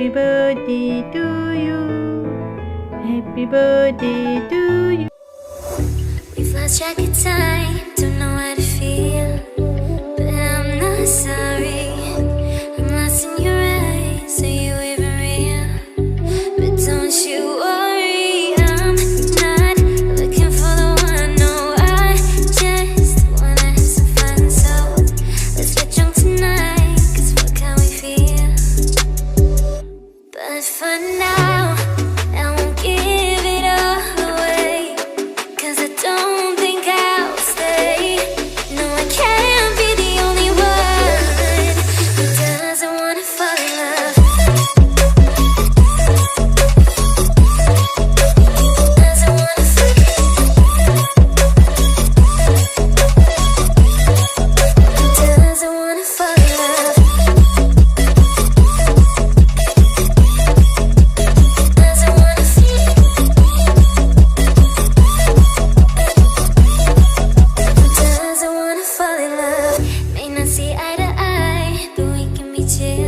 Happy birthday to you. Happy birthday to you. We've lost track of time, don't know how to feel, but I'm not sorry. I'm lost in your eyes, are you even real? But don't you worry, I'm not looking for the one. No, I just wanna have some fun. So let's get drunk tonight, 'cause fuck how we feel. But for now, I won't give it all away, 'cause I don't think I'll stay. No, I can't be the only one who doesn't wanna fall in love. Doesn't wanna fall in love. Doesn't wanna fall in love. Doesn't wanna feel. Doesn't wanna fall in love. May not see eye to eye, but we can be chill.